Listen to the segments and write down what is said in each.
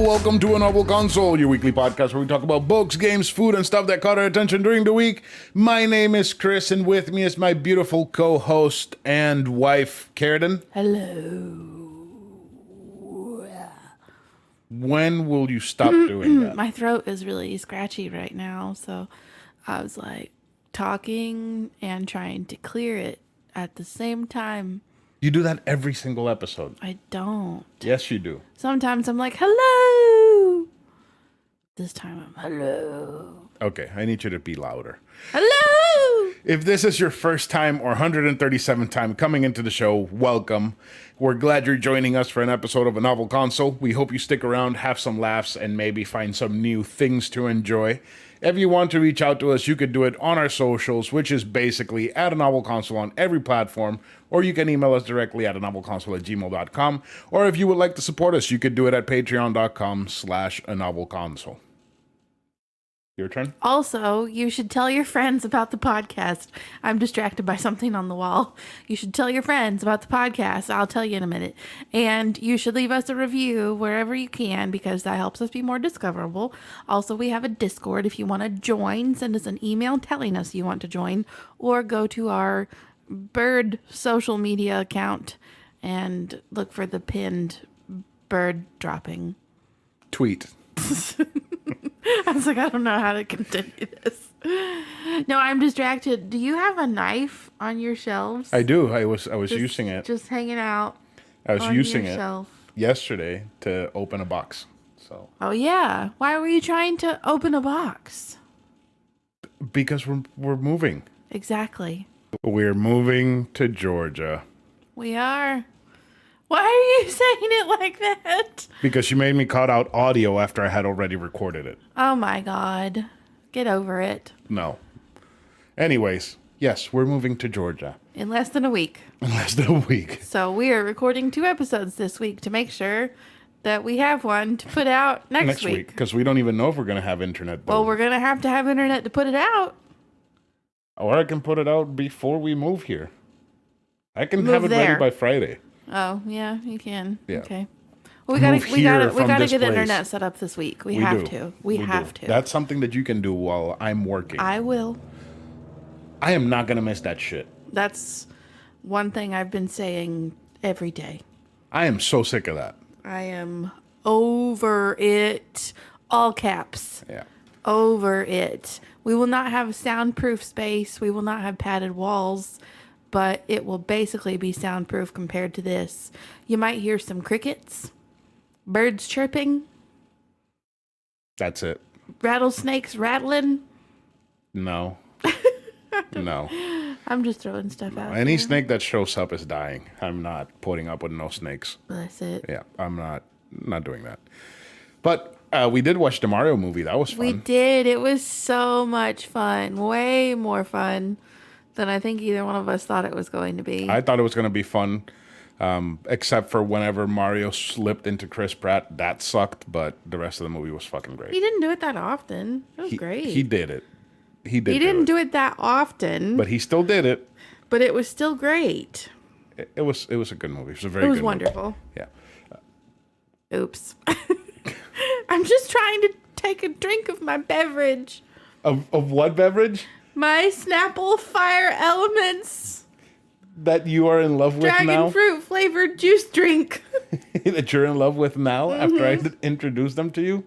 welcome to A Novel Console, your weekly podcast where we talk about books, games, food, and stuff that caught our attention during the week. My name is Chris, and with me is my beautiful co-host and wife, Karradyne. Hello. When will you stop doing that? My throat is really scratchy right now, so I was like talking and trying to clear it at the same time. You do that every single episode. I don't. Yes, you do. Sometimes I'm like, hello. This time I'm hello. Okay, I need you to be louder. Hello. If this is your first time or 137th time coming into the show, welcome. We're glad you're joining us for an episode of A Novel Console. We hope you stick around, have some laughs, and maybe find some new things to enjoy. If you want to reach out to us, you could do it on our socials, which is basically at A Novel Console on every platform, or you can email us directly at anovelconsole@gmail.com. Or if you would like to support us, you could do it at patreon.com/anovelconsole. Your turn. Also, you should tell your friends about the podcast. I'm distracted by something on the wall. You should tell your friends about the podcast. I'll tell you in a minute. And you should leave us a review wherever you can because that helps us be more discoverable. Also, we have a Discord. If you want to join, send us an email telling us you want to join or go to our bird social media account and look for the pinned bird dropping Tweet. I was like, I don't know how to continue this. No, I'm distracted. Do you have a knife on your shelves? I do. I was using it. Just hanging out. I was on using your it shelf. yesterday to open a box. So Oh yeah. Why were you trying to open a box? because we're moving. Exactly. We're moving to Georgia. We are. Why are you saying it like that? Because you made me cut out audio after I had already recorded it. Oh my God. Get over it. No. Anyways, yes, we're moving to Georgia In less than a week. in less than a week. So we are recording 2 episodes this week to make sure that we have one to put out next week. Because we don't even know if we're going to have internet. Well, we're going to have internet to put it out. Or I can put it out before we move here. I can Move have it there. ready by Friday. Oh, yeah, you can. Yeah. Okay. Well, we Move gotta here from get this place. internet set up this week. We have to. We have to. That's something that you can do while I'm working. I will. I am not going to miss that shit. That's one thing I've been saying every day. I am so sick of that. I am over it. All caps. Yeah. Over it. We will not have a soundproof space. We will not have padded walls. But it will basically be soundproof compared to this. You might hear some crickets, birds chirping, That's it. rattlesnakes rattling. No. No. I'm just throwing stuff out. Any snake that shows up is dying. I'm not putting up with no snakes. That's it. Yeah, I'm not doing that. But we did watch the Mario movie. That was fun. We did. It was so much fun. Way more fun than I think either one of us thought it was going to be. I thought it was going to be fun, except for whenever Mario slipped into Chris Pratt. That sucked, but the rest of the movie was fucking great. He didn't do it that often. It was great. He did it. He didn't do it that often, but he still did it. but it was still great. It was a good movie. It was a very It was good wonderful. movie. Yeah. Oops. I'm just trying to take a drink of my beverage. Of what beverage? My Snapple Fire Elements That you are in love with dragon now? fruit flavored juice drink. That you're in love with now after I introduced them to you?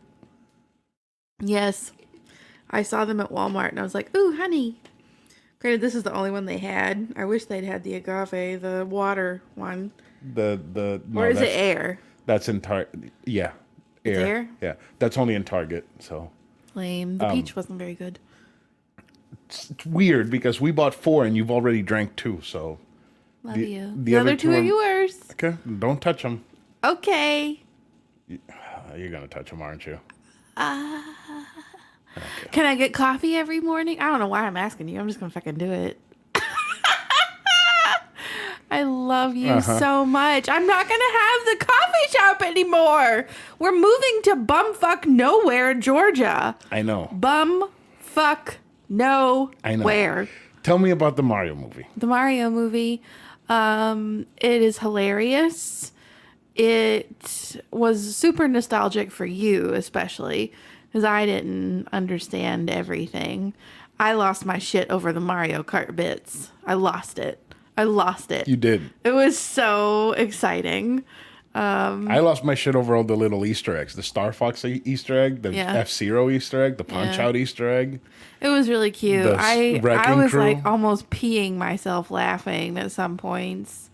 Yes. I saw them at Walmart and I was like, ooh, honey. Granted, this is the only one they had. I wish they'd had the agave, the water one. No, Or is it air? That's in Target. Yeah. It's air? Yeah. That's only in Target, so. Lame. The peach wasn't very good. It's weird because we bought 4 and you've already drank 2, so. Love The- you. the The other other two are two yours. Okay, don't touch them. Okay. You're going to touch them, aren't you? Can I get coffee every morning? I don't know why I'm asking you. I'm just going to fucking do it. I love you so much. I'm not going to have the coffee shop anymore. We're moving to bumfuck nowhere, Georgia. I know. Bumfuck nowhere. Tell me about the Mario movie. The Mario movie. It is hilarious. it was super nostalgic for you, especially because I didn't understand everything. I lost my shit over the Mario Kart bits. I lost it. You did. It was so exciting. I lost my shit over all the little Easter eggs. The Star Fox Easter egg, the Yeah. F-Zero Easter egg, the Punch-Out Easter egg. It was really cute. The I Wrecking was Crew. like almost peeing myself laughing at some points.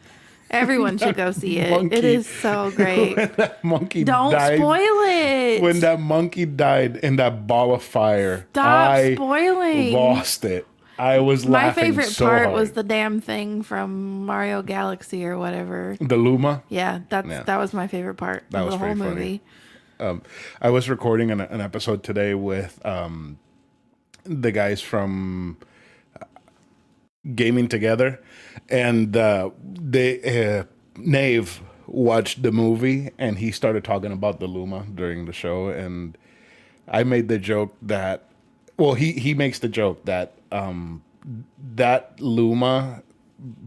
Everyone should go see it. Monkey. It is so great. When that monkey Don't died. spoil it. When that monkey died in that ball of fire, Stop I spoiling. lost it. I was My laughing favorite so part hard. was the damn thing from Mario Galaxy or whatever. The Luma. Yeah, that was my favorite part That of was the whole pretty funny. movie. I was recording an episode today with the guys from Gaming Together, and Nave watched the movie, and he started talking about the Luma during the show, and I made the joke that, well, he makes the joke that that Luma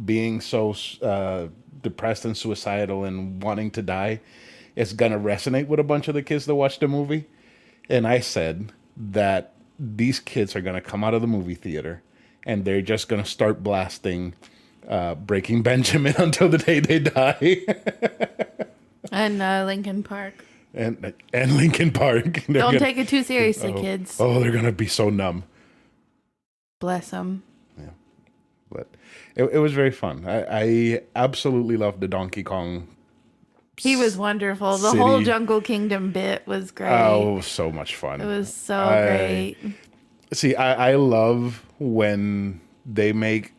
being so depressed and suicidal and wanting to die is gonna resonate with a bunch of the kids that watch the movie. And I said that these kids are gonna come out of the movie theater and they're just gonna start blasting Breaking Benjamin until the day they die. And Linkin Park. and Linkin Park. Don't take it too seriously, kids. Oh, they're gonna be so numb. Bless them. Yeah, but it was very fun. I absolutely loved the Donkey Kong. He was wonderful. The City. whole Jungle Kingdom bit was great. Oh, it was so much fun. It was so great. See, I love when they make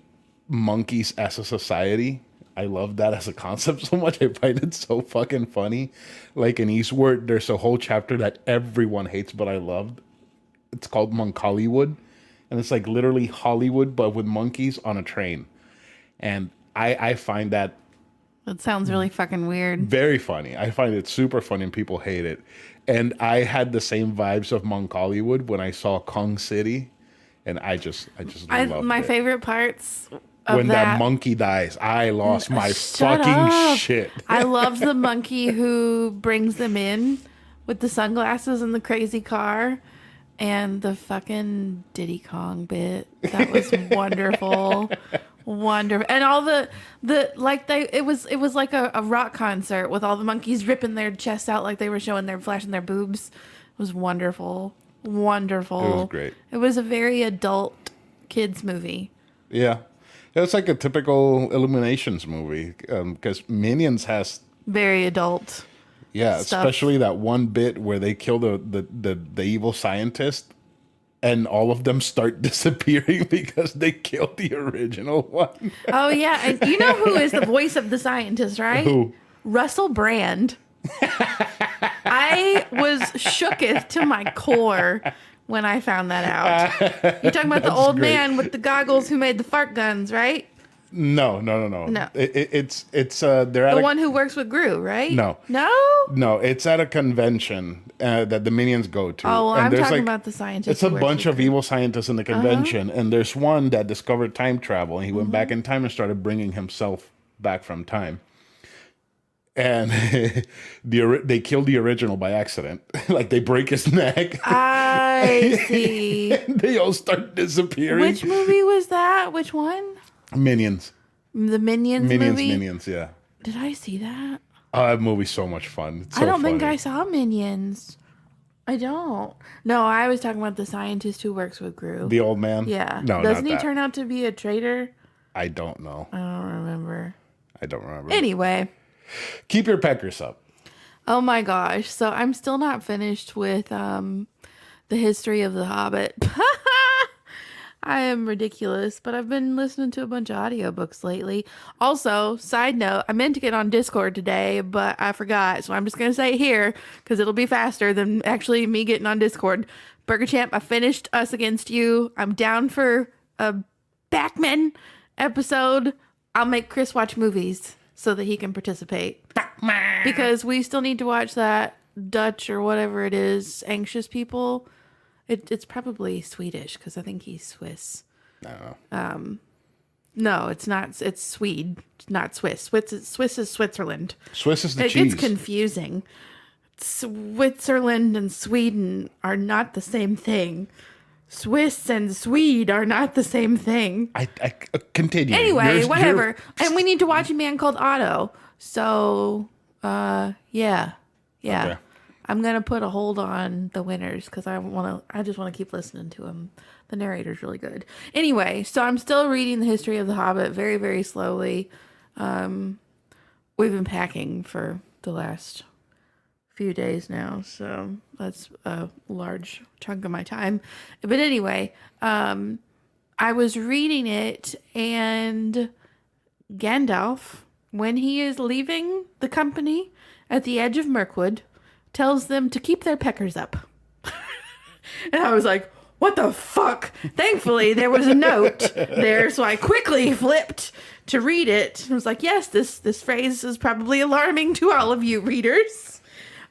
monkeys as a society. I love that as a concept so much. I find it so fucking funny. Like in Eastward, there's a whole chapter that everyone hates, but I loved. It's called Monkollywood. And it's like literally Hollywood, but with monkeys on a train. And I find that That sounds really fucking weird. very funny. I find it super funny and people hate it. And I had the same vibes of Monkollywood when I saw Kong City. And I just loved My it. favorite parts of When that monkey dies, I lost my Shut fucking up. shit. I loved the monkey who brings them in with the sunglasses and the crazy car and the fucking Diddy Kong bit. That was wonderful. Wonderful. And all the like it was like a rock concert with all the monkeys ripping their chests out like they were flashing their boobs. It was wonderful. Wonderful. It was great. It was a very adult kids movie. Yeah. It was like a typical Illuminations movie. Because Minions has Very adult. yeah, stuff. especially that one bit where they kill the evil scientist and all of them start disappearing because they killed the original one. Oh yeah, and you know who is the voice of the scientist, right? Who? Russell Brand. I was shooketh to my core when I found that out. You're talking about the old great. man with the goggles who made the fart guns, right? No. No. It's they're at The a, one who works with Gru, right? No. No? it's at a convention that the Minions go to. Oh, well, And I'm there's, talking about the scientist. It's a who works bunch with of Gru. evil scientists in the convention, and there's one that discovered time travel, and he went back in time and started bringing himself back from time. And they killed the original by accident. Like they break his neck. I see. And they all start disappearing. Which movie was that? Which one? Minions? The Minions movie? Minions, yeah. Did I see that? Oh, that movie's so much fun. It's so I don't think funny. I saw Minions. I don't. No, I was talking about the scientist who works with Gru. The old man? Yeah. No, Doesn't not he that. turn out to be a traitor? I don't know. I don't remember. Anyway. Keep your peckers up. Oh my gosh. So I'm still not finished with the history of The Hobbit. I am ridiculous, but I've been listening to a bunch of audiobooks lately. Also, side note, I meant to get on Discord today, but I forgot. So I'm just going to say it here because it'll be faster than actually me getting on Discord. Burger Champ, I finished Us Against You. I'm down for a Backman episode. I'll make Chris watch movies so that he can participate. Because we still need to watch that Dutch or whatever it is, Anxious People. It's probably Swedish because I think he's Swiss. I don't know. No, it's not. It's Swede, not Swiss. Swiss is Switzerland. Swiss is the It cheese. gets confusing. Switzerland and Sweden are not the same thing. Swiss and Swede are not the same thing. I continue. Anyway, whatever. And we need to watch A Man Called Otto. So, yeah. Okay. I'm gonna put a hold on the winners because I just want to keep listening to him. The narrator's really good. Anyway, so I'm still reading the history of The Hobbit very, very slowly. We've been packing for the last few days now, so that's a large chunk of my time. But anyway, I was reading it, and Gandalf, when he is leaving the company at the edge of Mirkwood, tells them to keep their peckers up. And I was like, what the fuck? Thankfully, there was a note there, so I quickly flipped to read it. I was like, yes, this phrase is probably alarming to all of you readers.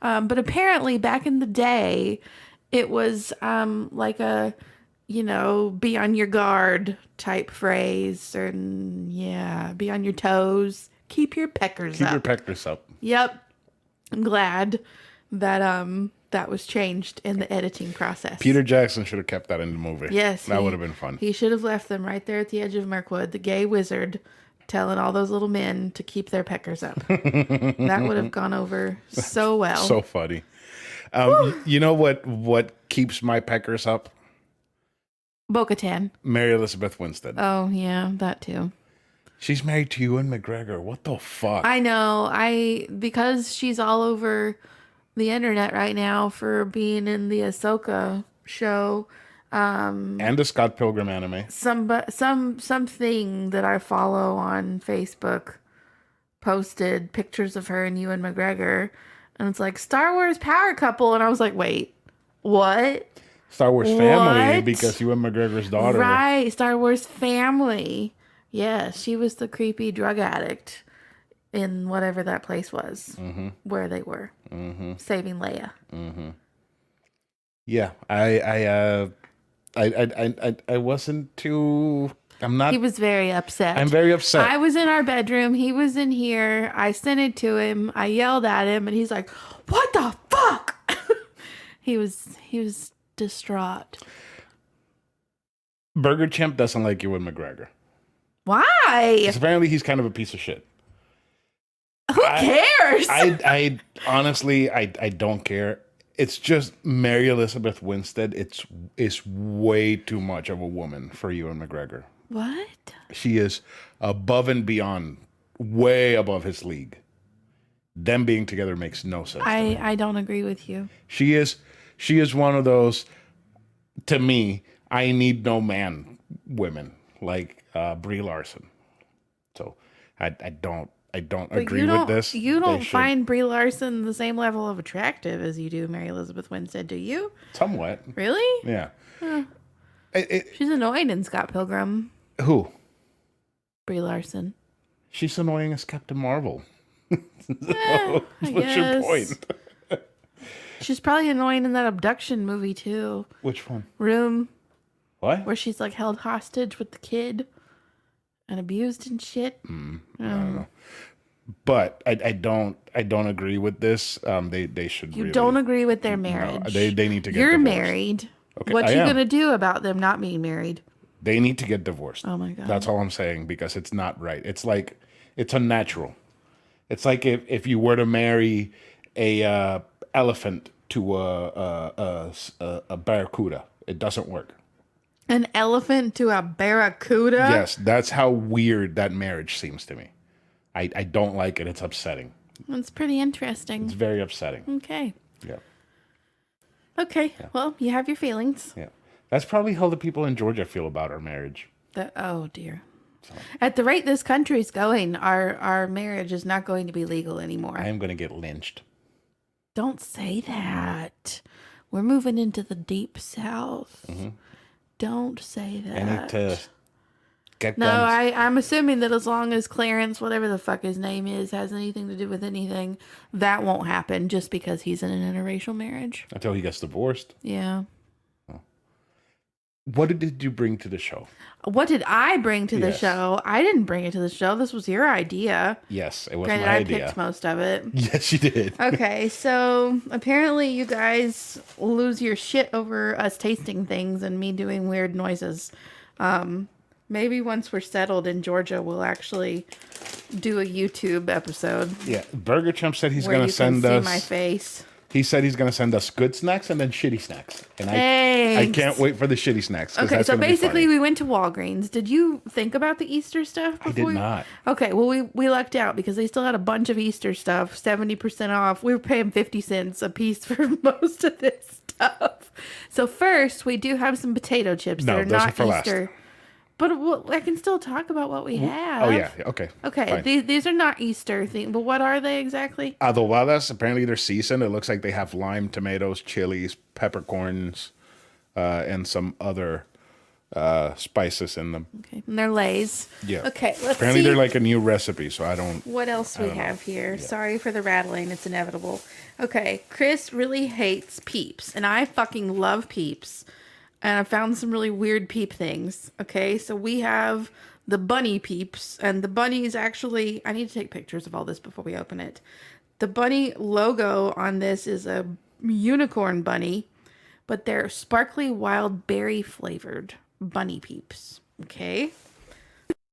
But apparently, back in the day, it was like a, be on your guard type phrase. Or, be on your toes. Keep your peckers up. Keep your peckers up. Yep. I'm glad that that was changed in the editing process. Peter Jackson should have kept that in the movie. Yes. That would have been fun. He should have left them right there at the edge of Mirkwood, the gay wizard telling all those little men to keep their peckers up. That would have gone over so well. So funny. You know what keeps my peckers up? Bo-Katan. Mary Elizabeth Winstead. Oh, yeah, that too. She's married to Ewan McGregor. What the fuck? I know. Because she's all over the internet right now for being in the Ahsoka show. And the Scott Pilgrim anime. Something that I follow on Facebook posted pictures of her and Ewan McGregor, and it's like Star Wars power couple, and I was like, wait, what? Star Wars family, What? because Ewan McGregor's daughter. Right, Star Wars family. Yeah, she was the creepy drug addict in whatever that place was, where they were, saving Leia. Yeah, I wasn't too. I'm not. He was very upset. I'm very upset. I was in our bedroom. He was in here. I sent it to him. I yelled at him, and he's like, "What the fuck?" He was distraught. Burger Chimp doesn't like Ewan McGregor. Why? 'Cause apparently he's kind of a piece of shit. Who cares? I honestly, I don't care. It's just Mary Elizabeth Winstead. It's way too much of a woman for Ewan McGregor. What? She is above and beyond, way above his league. Them being together makes no sense. I don't agree with you. She is one of those. To me, I need no man women like Brie Larson. So I don't agree with this. You don't find Brie Larson the same level of attractive as you do Mary Elizabeth Winstead, do you? Somewhat. Really? Yeah. She's annoying in Scott Pilgrim. Who? Brie Larson. She's annoying as Captain Marvel. What's your point? She's probably annoying in that abduction movie too. Which one? Room. What? Where she's like held hostage with the kid and abused and shit. I don't know. But I don't agree with this. They should. You don't agree with their marriage. No, they need to get. You're divorced. married. Okay, What I you am. gonna do about them not being married? They need to get divorced. Oh my God. That's all I'm saying, because it's not right. It's like, it's unnatural. It's like if you were to marry a elephant to a barracuda, it doesn't work. An elephant to a barracuda? Yes, that's how weird that marriage seems to me. I don't like it. It's upsetting. That's pretty interesting. It's very upsetting. Okay. Yeah. Okay. Yeah. Well, you have your feelings. Yeah. That's probably how the people in Georgia feel about our marriage. Oh dear. So. At the rate this country's going, our marriage is not going to be legal anymore. I am going to get lynched. Don't say that. We're moving into the deep south. Mm-hmm. Don't say that. I need to get No, I'm assuming that as long as Clarence, whatever the fuck his name is, has anything to do with anything, that won't happen just because he's in an interracial marriage. Until he gets divorced. Yeah. What did you bring to the show? What did I bring to the Yes. show? I didn't bring it to the show. This was your idea. Yes, it was Granted, my I idea. picked most of it. Yes, you did. Okay, so apparently you guys lose your shit over us tasting things and me doing weird noises. Maybe once we're settled in Georgia, we'll actually do a YouTube episode Yeah, Burger Chump said he's where going you to can send see us. my face. He said he's going to send us good snacks and then shitty snacks. And I Thanks. can't wait for the shitty snacks. 'Cause Okay, that's so gonna be basically funny. we went to Walgreens. Did you think about the Easter stuff before? I did not. Okay, well we lucked out because they still had a bunch of Easter stuff, 70% off. We were paying 50 cents a piece for most of this stuff. So first, we do have some potato chips No, that are those are not for last. Easter. But I can still talk about what we have. Oh, yeah. Okay. Okay, Fine. these are not Easter themed, but what are they exactly? Adobadas, apparently they're seasoned. It looks like they have lime, tomatoes, chilies, peppercorns, and some other spices in them. Okay, and they're Lay's. Yeah. Okay, let's Apparently see they're like a new recipe, so I don't... what else we have here. Sorry for the rattling, it's inevitable. Okay, Chris really hates Peeps, and I fucking love Peeps. And I found some really weird Peep things. Okay, so we have the bunny Peeps, and the bunny is actually... I need to take pictures of all this before we open it. The bunny logo on this is a unicorn bunny, but they're sparkly wild berry flavored bunny Peeps. Okay.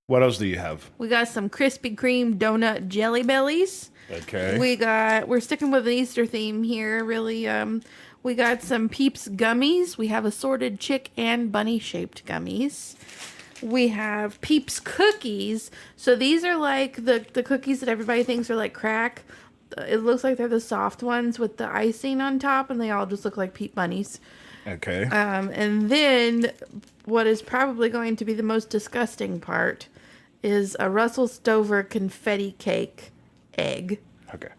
What else do you have? We got some Krispy Kreme donut jelly bellies. Okay. We're sticking with the Easter theme here, really. We got some Peeps gummies. We have assorted chick and bunny shaped gummies. We have Peeps cookies. So these are like the cookies that everybody thinks are like crack. It looks like they're the soft ones with the icing on top, and they all just look like Peep bunnies. Okay. And then what is probably going to be the most disgusting part is a Russell Stover confetti cake egg. Okay.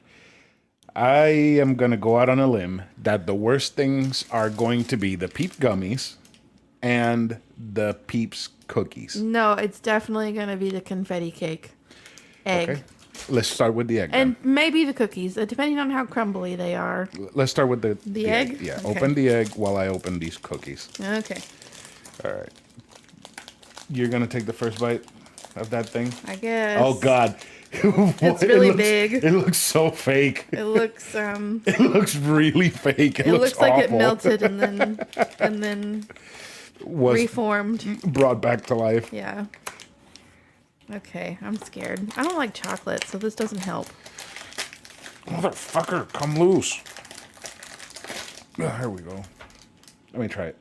I am going to go out on a limb that the worst things are going to be the Peep gummies and the Peeps cookies. No, it's definitely going to be the confetti cake egg. Okay. Let's start with the egg. And maybe the cookies, depending on how crumbly they are. Let's start with The egg? Yeah. Okay. Open the egg while I open these cookies. Okay, All right. You're going to take the first bite of that thing? I guess. Oh, God. It's really big. It looks so fake. It looks It looks really fake. It it looks like it awful. melted and then Was reformed. brought back to life. Yeah. Okay, I'm scared. I don't like chocolate, so this doesn't help. Motherfucker, come loose. Here we go. Let me try it.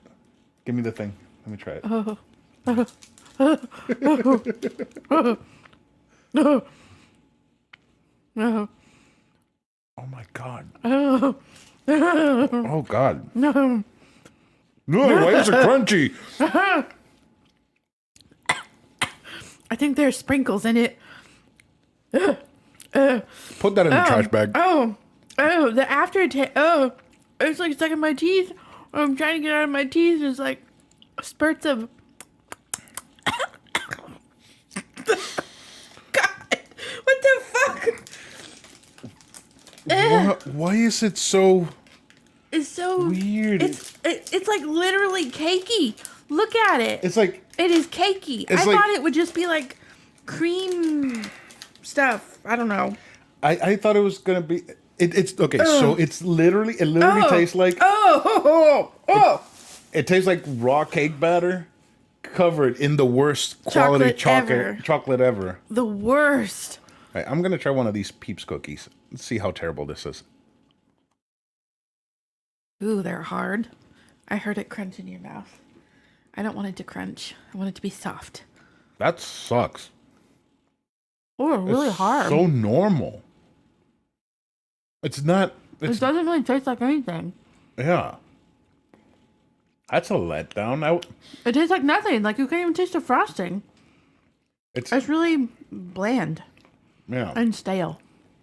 Give me the thing. Let me try it. No. Oh my God. Oh God. No. No, why is it crunchy? I think there's sprinkles in it. Put that in the trash bag. Oh, the aftertaste. Oh, it's like stuck in my teeth. I'm trying to get it out of my teeth. It's like spurts of. God, what the fuck? Why is it so It's so weird? It's like literally cakey. Look at it. It's like It is cakey. It's I like- thought it would just be like cream stuff. I don't know. I thought it was gonna be. It's okay. So it literally tastes like it tastes like raw cake batter covered in the worst quality chocolate ever. The worst. All right, I'm gonna try one of these Peeps cookies. Let's see how terrible this is. Ooh, they're hard. I heard it crunch in your mouth. I don't want it to crunch. I want it to be soft. That sucks. Oh, really It's hard. So normal. It's not. It It's doesn't really taste like anything. yeah. That's a letdown. It tastes like nothing. Like you can't even taste the frosting. It's It's really bland yeah. and stale.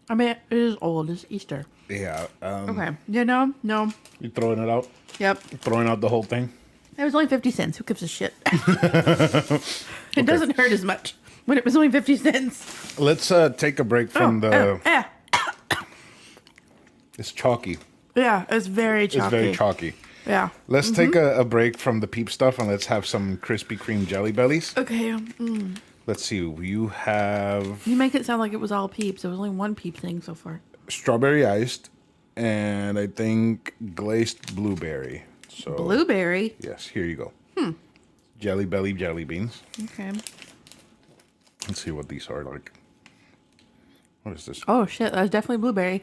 I mean, it is old. It's Easter. Yeah. Okay. You know? No. You throwing it out? Yep. Throwing out the whole thing? It was only 50 cents. Who gives a shit? It doesn't hurt as much when it was only 50 cents. Let's take a break from the. It's chalky. Yeah, it's very chalky. It's very chalky. Yeah. Let's take a break from the Peep stuff and let's have some Krispy Kreme Jelly Bellies. Okay. Let's see. You have You make it sound like it was all Peeps. There was only one Peep thing so far. strawberry iced and I think glazed blueberry. So Blueberry? yes, here you go. Jelly Belly jelly beans. Okay. Let's see what these are like. What is this? Oh, shit. That's definitely blueberry.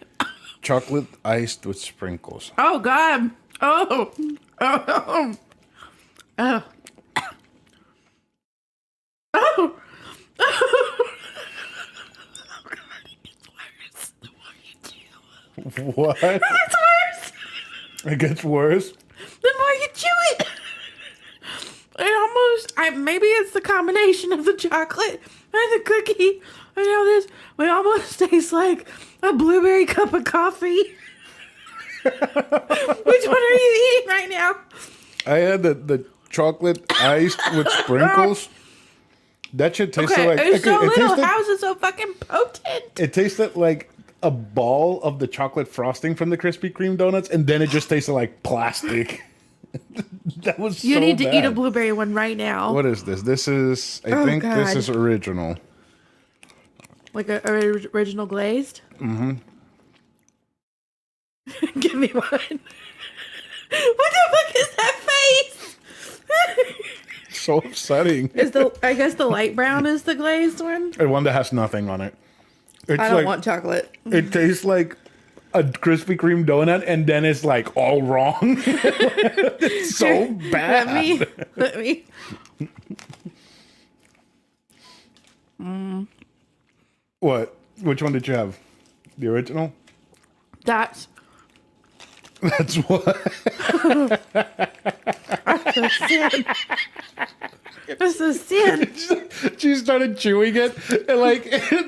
Chocolate iced with sprinkles. Oh, God. Oh. Oh. Oh. Oh. What? It's worse. It gets worse. The more you chew it, maybe it's the combination of the chocolate and the cookie. I know this. It almost tastes like a blueberry cup of coffee. Which one are you eating right now? I had the chocolate iced with sprinkles. That shit tasted like it's so it little. tasted, How is it so fucking potent? it tasted like a ball of the chocolate frosting from the Krispy Kreme donuts, and then it just tasted like plastic. That was You so need to bad. eat a blueberry one right now. What is this? This is I think God. this is original. Like a original glazed? Mm-hmm. Give me one. What the fuck is that face? So upsetting. I guess the light brown is the glazed one? And one that has nothing on it. It's I don't like want chocolate. it tastes like a Krispy Kreme donut, and then it's like all wrong. It's so bad. Let me. What? Which one did you have? The original? That's That's what. a sin. That's a sin. She started chewing it, and like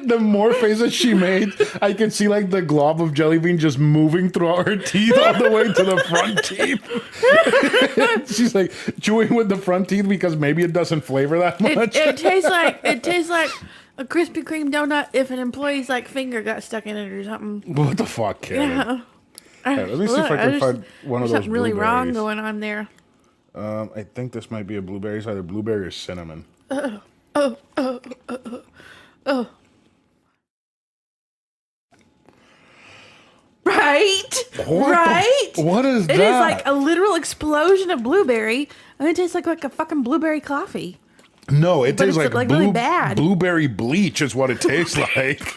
the more faces she made, I could see like the glob of jelly bean just moving throughout her teeth all the way to the front teeth. She's like chewing with the front teeth because maybe it doesn't flavor that much. It tastes like a Krispy Kreme donut if an employee's like finger got stuck in it or something. What the fuck, Karen? Yeah. Let me see if I can find one of those Something really wrong blueberries. going on there. I think this might be a blueberry. It's either blueberry or cinnamon. Right? What Right? what is that? It is like a literal explosion of blueberry, and it tastes like a fucking blueberry coffee. No, it But tastes it's, like, like, really bad. blueberry bleach is what it tastes like.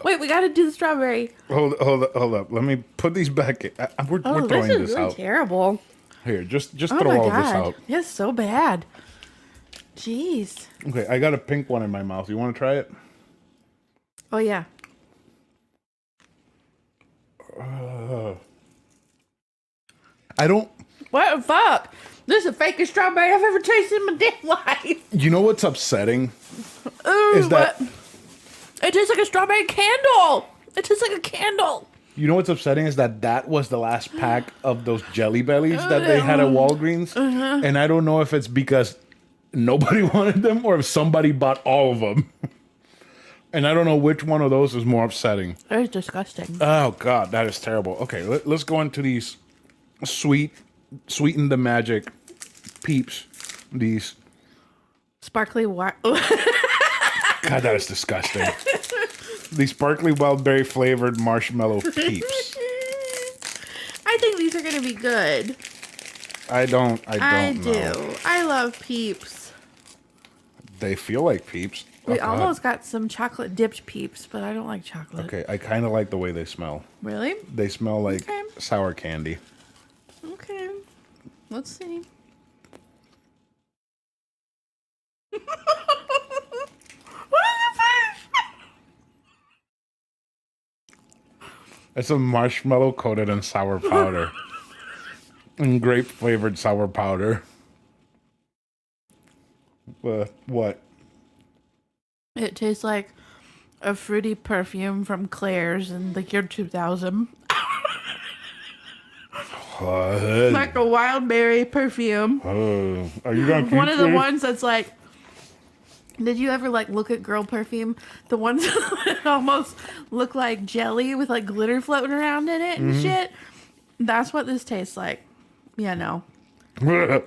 Wait, we got to do the strawberry. Hold up. Let me put these back. We're Oh, throwing this is this really out. terrible. Here, just Oh throw my all god, this out. it's so bad. Jeez. Okay, I got a pink one in my mouth. You want to try it? Oh yeah. I don't. What the fuck? This is the fakest strawberry I've ever tasted in my damn life. You know what's upsetting? Ooh, Is that- what? It tastes like a strawberry candle. It tastes like a candle. You know what's upsetting is that was the last pack of those Jelly Bellies that they had at Walgreens, and I don't know if it's because nobody wanted them or if somebody bought all of them. And I don't know which one of those is more upsetting. That is disgusting. Oh God, that is terrible. Okay, let's go into these sweeten the magic peeps. These. Sparkly white. God, that is disgusting. These sparkly wild berry flavored marshmallow peeps. I think these are gonna be good. I don't I know. do. I love Peeps. They feel like peeps. Oh, We God. almost got some chocolate dipped Peeps, but I don't like chocolate. Okay, I kind of like the way they smell. Really? They smell like Okay. sour candy. Okay. Let's see. What is the face? It's a marshmallow coated in sour powder. And grape flavored sour powder. What? It tastes like a fruity perfume from Claire's in the year 2000. What? Like a wild berry perfume. Are you gonna keep One of the this? ones that's like, did you ever like look at girl perfume? The ones that almost look like jelly with like glitter floating around in it and shit. That's what this tastes like. Yeah, no. I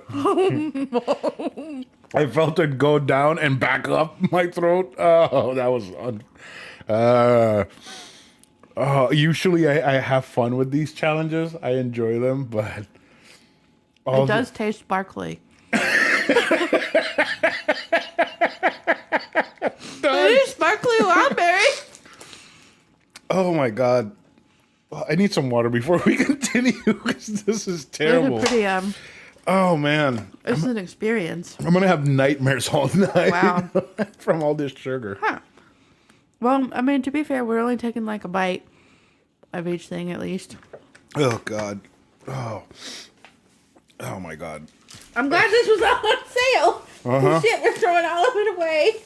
felt it go down and back up my throat. Oh, that was usually I have fun with these challenges. I enjoy them, but It does taste sparkly. It is sparkly wildberry. Oh my god. I need some water before we continue because this is terrible. It's a pretty Oh man. it's an experience. I'm gonna have nightmares all night. Wow. From all this sugar. Huh. Well, I mean, to be fair, we're only taking like a bite of each thing at least. Oh god. Oh my god. I'm glad this was all on sale. Shit, we're throwing all of it away.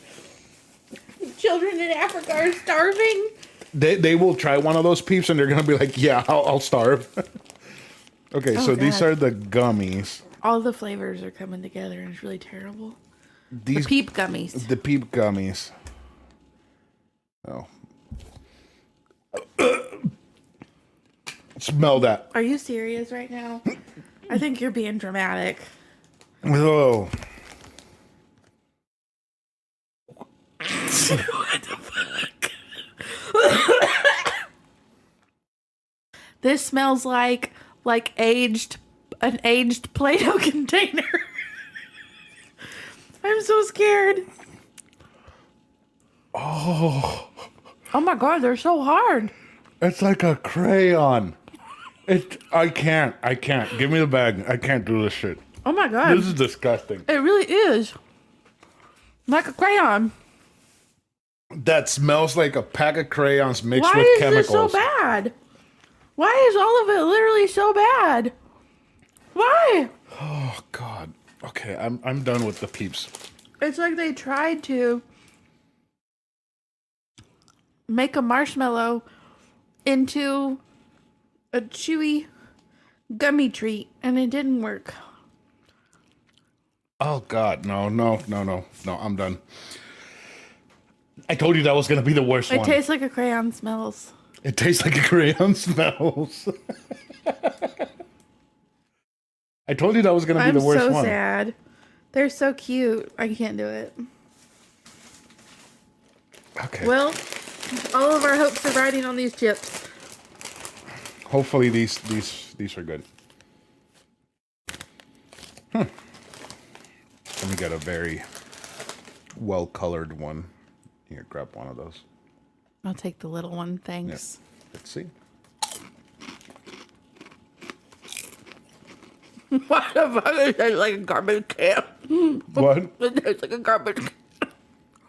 Children in Africa are starving. They will try one of those peeps and they're gonna be like, yeah, I'll starve. Okay, so these God. are the gummies. All the flavors are coming together and it's really terrible. These The peep gummies. The peep gummies. Oh. Smell that. Are you serious right now? I think you're being dramatic. Oh. What the fuck? This smells like an aged Play-Doh container. I'm so scared. Oh. Oh my god, they're so hard. It's like a crayon. I can't. Give me the bag. I can't do this shit. Oh my god. This is disgusting. It really is. Like a crayon. That smells like a pack of crayons mixed Why with is chemicals. this so bad? Why is all of it literally so bad? Why? Oh god. Okay, I'm done with the peeps. It's like they tried to make a marshmallow into a chewy gummy treat and it didn't work. Oh god, no, I'm done. I told you that was gonna be the worst It one. tastes like a crayon smells. It tastes like a crayon smells. I told you that was gonna be the worst I'm so one. sad. They're so cute. I can't do it. Okay. Well, all of our hopes are riding on these chips. Hopefully these are good. Let me get a very well colored one. Here, grab one of those. I'll take the little one, thanks. Let's see. What the fuck? It tastes like a garbage can. What? It tastes like a garbage can.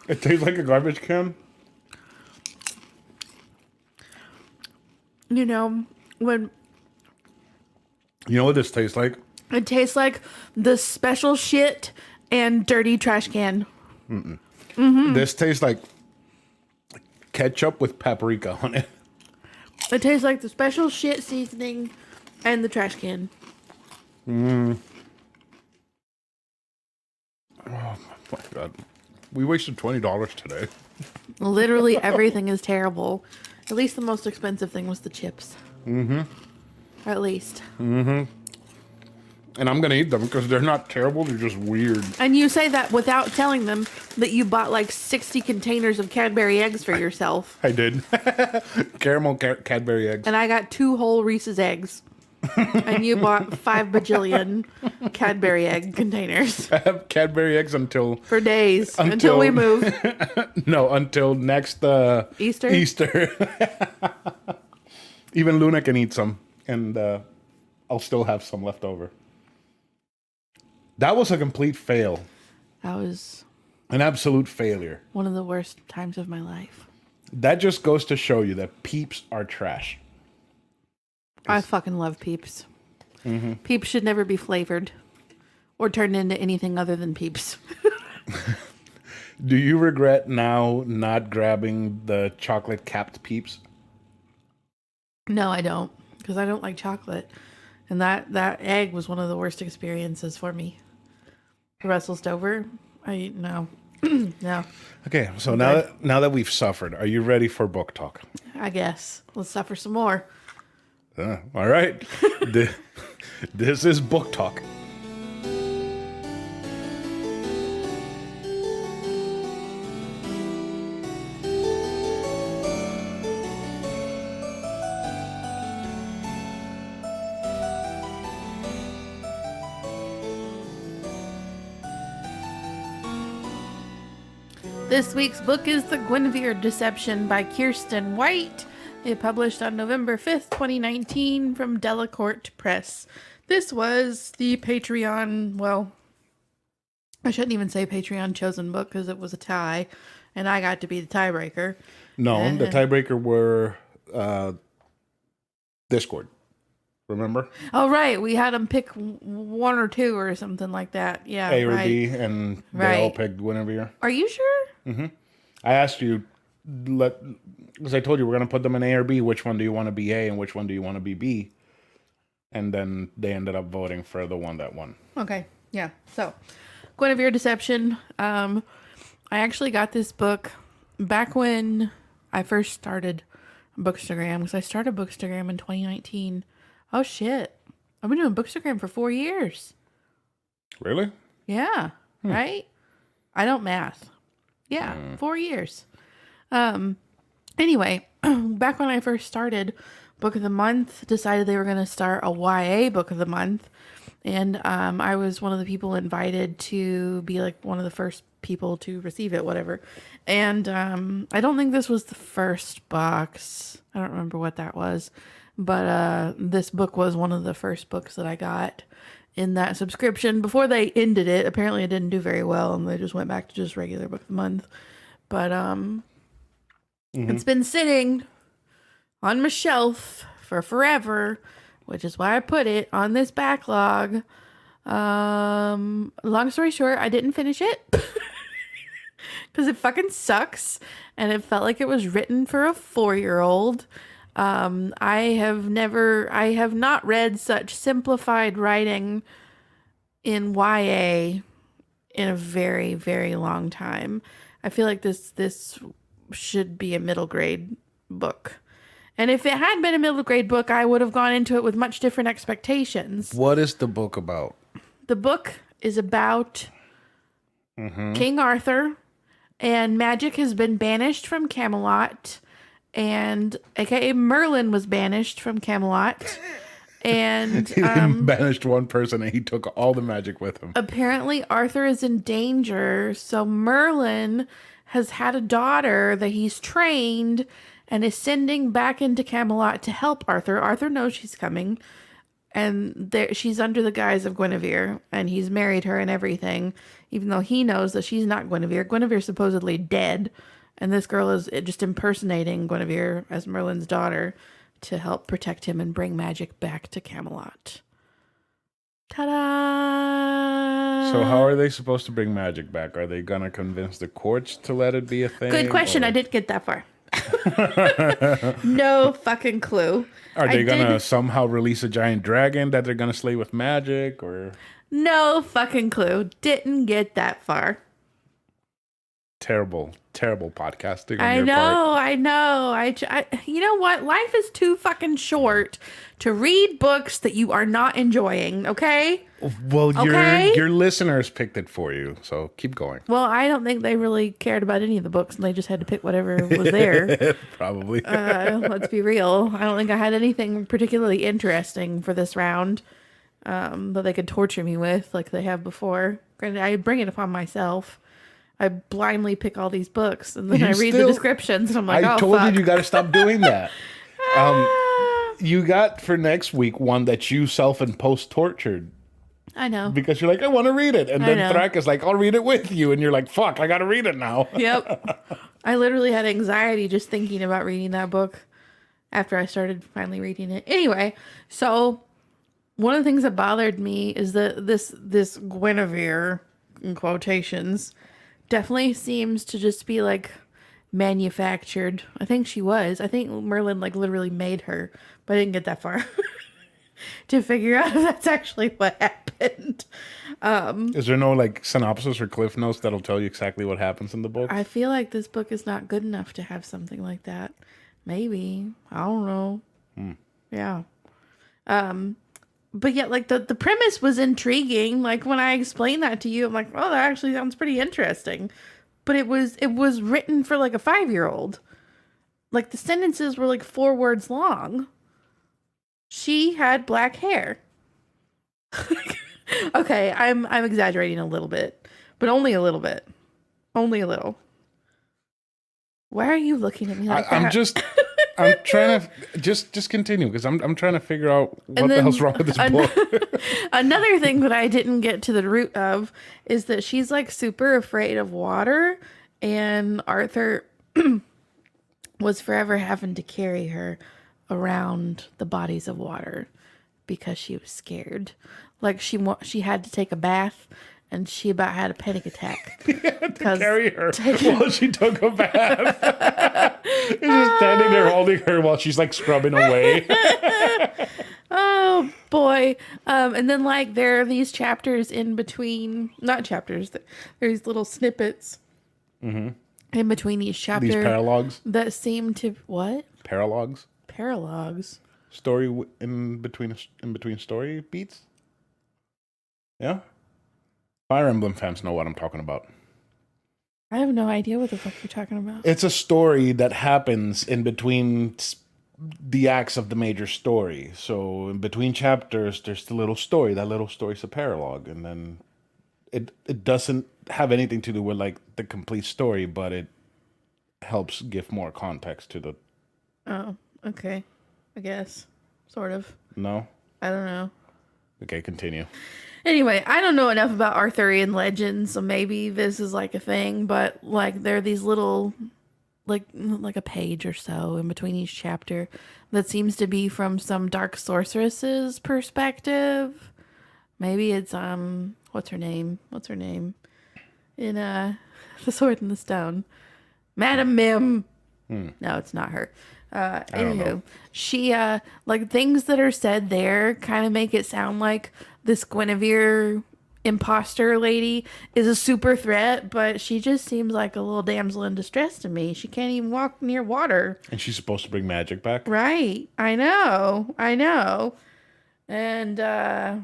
It tastes like a garbage can? You know, when You know what this tastes like? it tastes like the special shit and dirty trash can. This tastes like ketchup with paprika on it. It tastes like the special shit seasoning and the trash can. Oh my god. We wasted $20 today. Literally everything is terrible. At least the most expensive thing was the chips. At least. And I'm going to eat them because they're not terrible. They're just weird. And you say that without telling them that you bought like 60 containers of Cadbury eggs for yourself. I did. Caramel Cadbury eggs. And I got 2 whole Reese's eggs. And you bought 5 bajillion Cadbury egg containers. I have Cadbury eggs until... For days. Until we move. No, until next... Easter? Easter. Even Luna can eat some. And I'll still have some left over. That was a complete fail. That was An absolute failure. one of the worst times of my life. That just goes to show you that peeps are trash. I fucking love Peeps. Peeps should never be flavored or turned into anything other than Peeps. Do you regret now not grabbing the chocolate capped peeps? No, I don't. Because I don't like chocolate. And that egg was one of the worst experiences for me. Russell Stover, no. No, Okay, so now that we've suffered, are you ready for book talk? I guess. Let's suffer some more. All right. This is Book Talk. This week's book is The Guinevere Deception by Kirsten White. It published on November 5th, 2019 from Delacorte Press. This was the Patreon, well, I shouldn't even say Patreon chosen book because it was a tie, and I got to be the tiebreaker. No, the tiebreaker were Discord. Remember? Oh, right. We had them pick one or two or something like that. Yeah, A or right. B, and they all picked Guinevere. Are you sure? Mm-hmm. I asked you, because I told you we're going to put them in A or B. Which one do you want to be A and which one do you want to be B? And then they ended up voting for the one that won. Okay, yeah. So, Guinevere Deception. I actually got this book back when I first started Bookstagram, because I started Bookstagram in 2019. Oh, shit. I've been doing Bookstagram for 4 years. Really? Yeah, right? I don't math. Yeah, 4 years. Anyway, back when I first started Book of the Month, decided they were going to start a YA Book of the Month. And I was one of the people invited to be like one of the first people to receive it, whatever. And I don't think this was the first box. I don't remember what that was. But this book was one of the first books that I got in that subscription before they ended it. Apparently it didn't do very well and they just went back to just regular Book of the Month. But it's been sitting on my shelf for forever, which is why I put it on this backlog. Long story short, I didn't finish it because it fucking sucks and it felt like it was written for a 4-year-old. I have not read such simplified writing in YA in a very, very long time. I feel like this should be a middle grade book. And if it had been a middle grade book, I would have gone into it with much different expectations. What is the book about? The book is about King Arthur, and magic has been banished from Camelot. And aka Merlin was banished from Camelot, and He banished one person and he took all the magic with him. Apparently Arthur is in danger, so Merlin has had a daughter that he's trained and is sending back into Camelot to help Arthur. Arthur knows she's coming, and she's under the guise of Guinevere, and he's married her and everything, even though he knows that she's not Guinevere. Guinevere's supposedly dead. And this girl is just impersonating Guinevere as Merlin's daughter to help protect him and bring magic back to Camelot. Ta-da! So how are they supposed to bring magic back? Are they going to convince the courts to let it be a thing? Good question. I didn't get that far. No fucking clue. Are they going to somehow release a giant dragon that they're going to slay with magic? Or no fucking clue. Didn't get that far. Terrible podcasting. I know. You know what? Life is too fucking short to read books that you are not enjoying. Okay. Well, your listeners picked it for you, so keep going. Well, I don't think they really cared about any of the books, and they just had to pick whatever was there. Probably. Let's be real. I don't think I had anything particularly interesting for this round that they could torture me with, like they have before. Granted, I bring it upon myself. I blindly pick all these books, and then I read the descriptions, and I'm like, I told you got to stop doing that. You got for next week one that you self-imposed tortured. I know. Because you're like, I want to read it. And then Thrak is like, I'll read it with you. And you're like, fuck, I got to read it now. Yep. I literally had anxiety just thinking about reading that book after I started finally reading it. Anyway, so one of the things that bothered me is that this Guinevere, in quotations, definitely seems to just be like manufactured. I think she was. I think Merlin like literally made her, but I didn't get that far to figure out if that's actually what happened. Is there no like synopsis or cliff notes that'll tell you exactly what happens in the book? I feel like this book is not good enough to have something like that. Maybe. I don't know. Yeah. But yet, like, the premise was intriguing. Like, when I explained that to you, I'm like, oh, that actually sounds pretty interesting. But it was written for like a 5-year-old. Like, the sentences were like 4 words long. She had black hair. Okay, I'm exaggerating a little bit, but only a little bit. Only a little. Why are you looking at me like that? I'm trying to just continue because I'm trying to figure out what the hell's wrong with this book. Another thing that I didn't get to the root of is that she's like super afraid of water, and Arthur was forever having to carry her around the bodies of water because she was scared. Like she had to take a bath, and she about had a panic attack. To carry her while she took a bath. He's just standing there holding her while she's like scrubbing away. Oh boy. And then like there are these chapters in between, not chapters, there's little snippets in between each chapter. These paralogs that seem to what? Paralogs. Paralogs. Story in between story beats. Yeah. Fire Emblem fans know what I'm talking about. I have no idea what the fuck you're talking about. It's a story that happens in between the acts of the major story. So in between chapters, there's the little story. That little story's a paralogue, and then it doesn't have anything to do with like the complete story, but it helps give more context to the. Oh, okay. I guess. Sort of. No? I don't know. Okay, continue. Anyway, I don't know enough about Arthurian legends, so maybe this is like a thing, but like there are these little like a page or so in between each chapter that seems to be from some dark sorceress's perspective. Maybe it's what's her name? In The Sword and the Stone. Madam Mim. No, it's not her. Anywho, she like things that are said there kind of make it sound like this Guinevere imposter lady is a super threat, but she just seems like a little damsel in distress to me. She can't even walk near water. And she's supposed to bring magic back? Right. I know. And I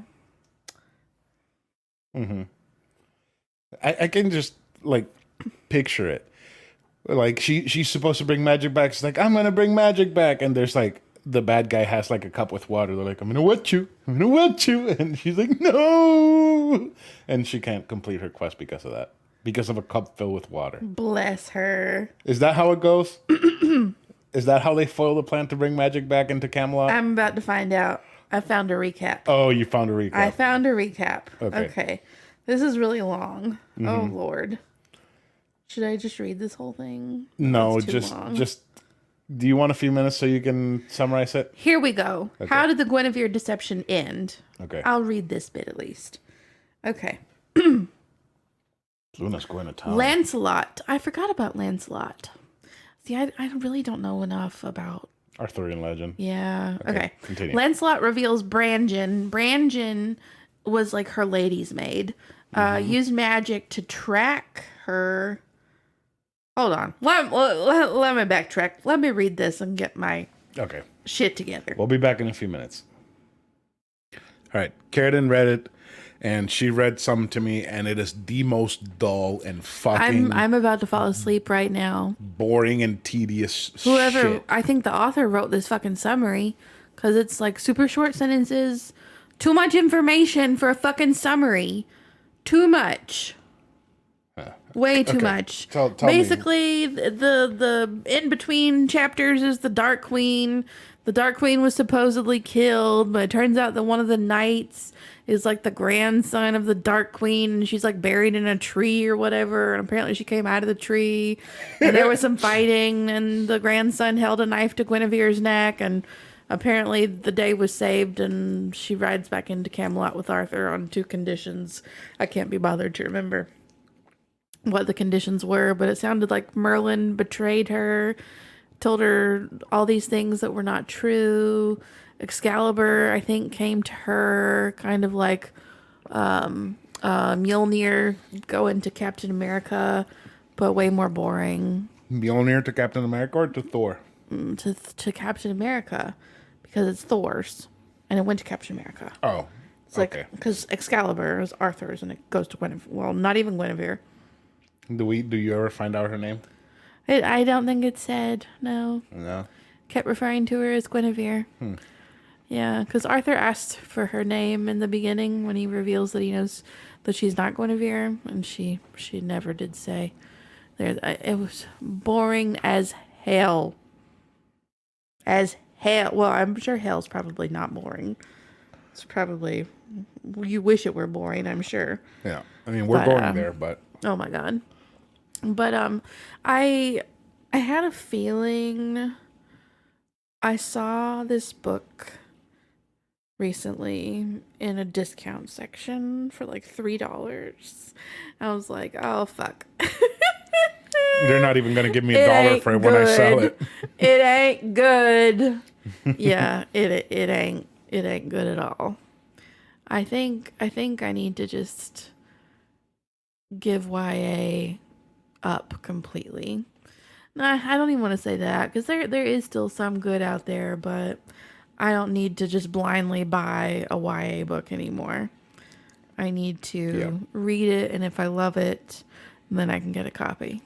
can just like picture it. Like she's supposed to bring magic back. She's like, I'm gonna bring magic back, and there's like the bad guy has like a cup with water. They're like, I'm gonna wet you, and she's like, no, and she can't complete her quest because of that, because of a cup filled with water. bless her. Is that how it goes? Is that how they foil the plan to bring magic back into Camelot? I'm about to find out. I found a recap. Oh, you found a recap. I found a recap. Okay. This is really long. Oh Lord. Should I just read this whole thing? No, It's too long. just. Do you want a few minutes so you can summarize it? Here we go. Okay. How did the Guinevere Deception end? Okay. I'll read this bit at least. Okay. Luna's going to town. Lancelot. I forgot about Lancelot. See, I really don't know enough about. Arthurian legend. Yeah. Okay. Continue. Lancelot reveals Brangin. Brangin was like her lady's maid. Used magic to track her. Hold on. Let me backtrack. Let me read this and get my shit together. We'll be back in a few minutes. All right. Karradyne read it, and she read some to me, and it is the most dull and fucking I'm about to fall asleep right now. boring and tedious Whoever, shit. I think the author wrote this fucking summary because it's like super short sentences. Too much information for a fucking summary. Too much. Way too much. Tell Basically, the in between chapters is the Dark Queen. The Dark Queen was supposedly killed, but it turns out that one of the knights is like the grandson of the Dark Queen, and she's like buried in a tree or whatever. And apparently, she came out of the tree, and there was some fighting, and the grandson held a knife to Guinevere's neck, and apparently the day was saved, and she rides back into Camelot with Arthur on 2 conditions. I can't be bothered to remember what the conditions were, but it sounded like Merlin betrayed her, told her all these things that were not true. Excalibur, I think, came to her kind of like Mjolnir going to Captain America, but way more boring. Mjolnir to Captain America or to Thor? To Captain America, because it's Thor's. and it went to Captain America. Oh, It's like because Excalibur is Arthur's, and it goes to Guinevere. Well, not even Guinevere. Do you ever find out her name? I don't think it said. No. No. Kept referring to her as Guinevere. Yeah, because Arthur asked for her name in the beginning when he reveals that he knows that she's not Guinevere, and she never did say. It was boring as hell. As hell. Well, I'm sure hell's probably not boring. It's probably, you wish it were boring, I'm sure. Yeah, I mean we're going there, but oh my god. But I had a feeling I saw this book recently in a discount section for like $3. I was like, oh fuck. they're not even gonna give me $1 for it when I sell it. It ain't good. Yeah, it ain't good at all. I think I need to just give YA up completely. Nah, I don't even want to say that because there is still some good out there, but I don't need to just blindly buy a YA book anymore. I need to read it, and if I love it, then I can get a copy.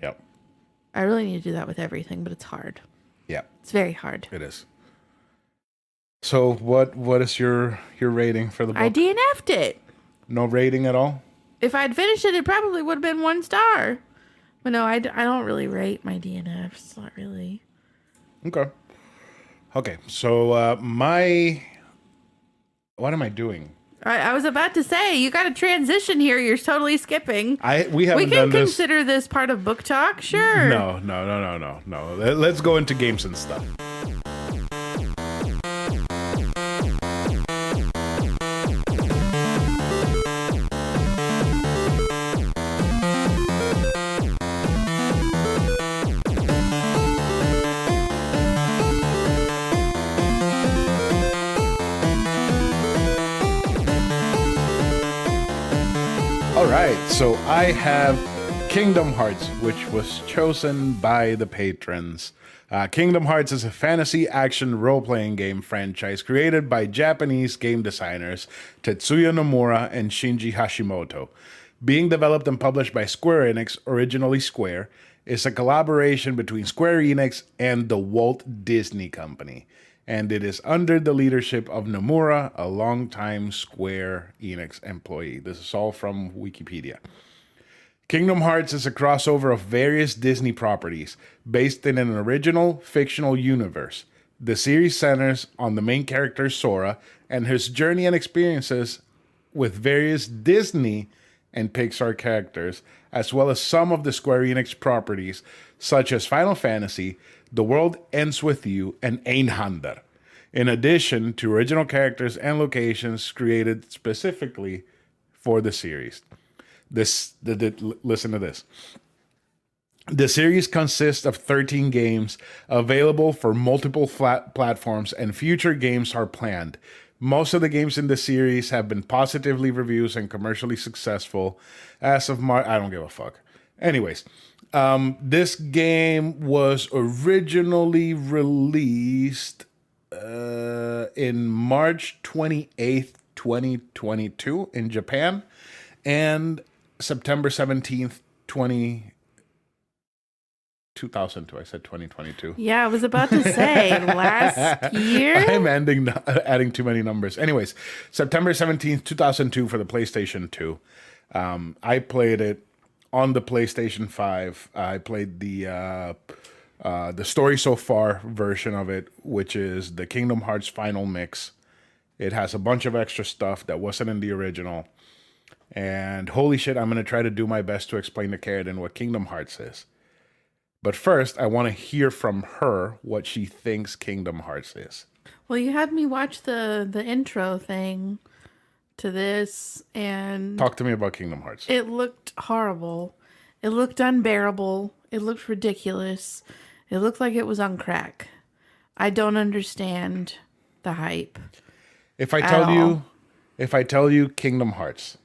Yep. I really need to do that with everything, but it's hard. Yep. It's very hard. It is. So what is your rating for the book? I DNF'd it. No rating at all? If I'd finished it, it probably would have been 1 star. But no, I don't really rate my DNFs. Not really. Okay, so what am I doing? I was about to say, you got a transition here. You're totally skipping. We can consider this part of book talk, sure. No. Let's go into games and stuff. Alright, so I have Kingdom Hearts, which was chosen by the patrons. Kingdom Hearts is a fantasy action role-playing game franchise created by Japanese game designers Tetsuya Nomura and Shinji Hashimoto. Being developed and published by Square Enix, originally Square, is a collaboration between Square Enix and the Walt Disney Company. And it is under the leadership of Nomura, a longtime Square Enix employee. This is all from Wikipedia. Kingdom Hearts is a crossover of various Disney properties based in an original fictional universe. The series centers on the main character Sora and his journey and experiences with various Disney and Pixar characters, as well as some of the Square Enix properties, such as Final Fantasy, The World Ends With You, and Einhander, in addition to original characters and locations created specifically for the series. Listen to this. The series consists of 13 games available for multiple platforms, and future games are planned. Most of the games in the series have been positively reviewed and commercially successful. As of March, I don't give a fuck. Anyways, this game was originally released in March 28th, 2022 in Japan, and September 17th, 2002. I said 2022. Yeah, I was about to say last year. I'm adding too many numbers. Anyways, September 17th, 2002 for the PlayStation 2. I played it on the PlayStation 5. I played the story so far version of it, which is the Kingdom Hearts Final Mix. It has a bunch of extra stuff that wasn't in the original. And holy shit, I'm going to try to do my best to explain to Karradyne what Kingdom Hearts is. But first, I want to hear from her what she thinks Kingdom Hearts is. Well, you had me watch the intro thing to this, and talk to me about Kingdom Hearts. It looked horrible. It looked unbearable. It looked ridiculous. It looked like it was on crack. I don't understand the hype. If I tell you Kingdom Hearts,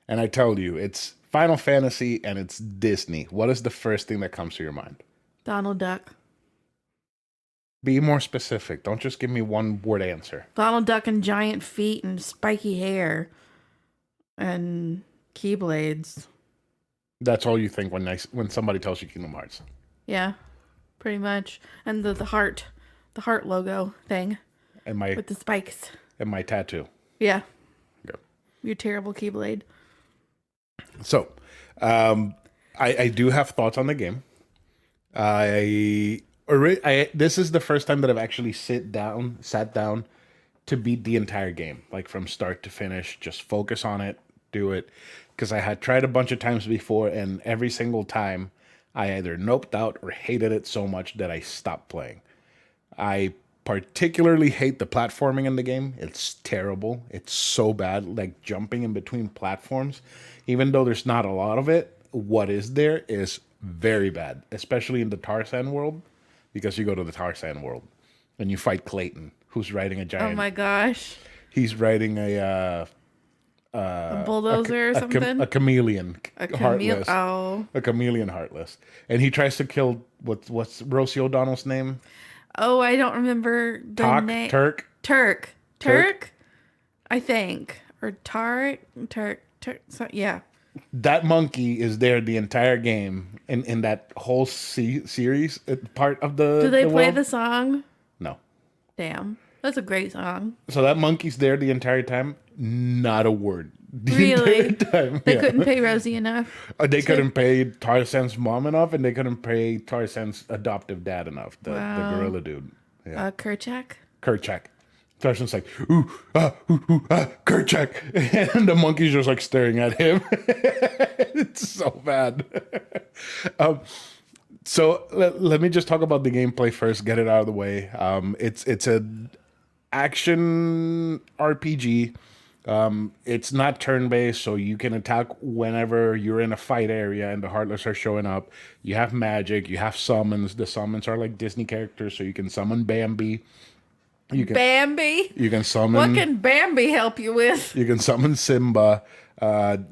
and I tell you it's Final Fantasy and it's Disney, what is the first thing that comes to your mind? Donald Duck. Be more specific. Don't just give me one word answer. Donald Duck and giant feet and spiky hair and keyblades. That's all you think when somebody tells you Kingdom Hearts. Yeah, pretty much. And the heart logo thing And my with the spikes. and my tattoo. Yeah. Okay. Your terrible keyblade. So, I do have thoughts on the game. This is the first time that I've actually sat down to beat the entire game, like from start to finish. Just focus on it, do it, because I had tried a bunch of times before, and every single time I either noped out or hated it so much that I stopped playing. I particularly hate the platforming in the game. It's terrible. It's so bad, like jumping in between platforms. Even though there's not a lot of it, what is there is very bad, especially in the Tarzan world, because you go to the Tarzan world and you fight Clayton, who's riding a giant. Oh my gosh. He's riding a bulldozer or something? A chameleon. Heartless. Oh. A chameleon heartless. And he tries to kill, what's Rosie O'Donnell's name? Oh, I don't remember the name. Turk? Turk? I think. Or Turk. So, yeah. That monkey is there the entire game in that whole series part of the. Do they play world. the song? No. Damn, that's a great song. So that monkey's there the entire time. Not a word. Really? Time. They couldn't pay Rosie enough. They couldn't pay Tarzan's mom enough, and they couldn't pay Tarzan's adoptive dad enough. The gorilla dude. Yeah. Kerchak. Tarzan's like, Kerchak. And the monkey's just like staring at him. It's so bad. So let me just talk about the gameplay first, get it out of the way. It's an action RPG. It's not turn-based, so you can attack whenever you're in a fight area and the Heartless are showing up. You have magic, you have summons. The summons are like Disney characters, so you can summon Bambi. Bambi? You can summon... What can Bambi help you with? You can summon Simba.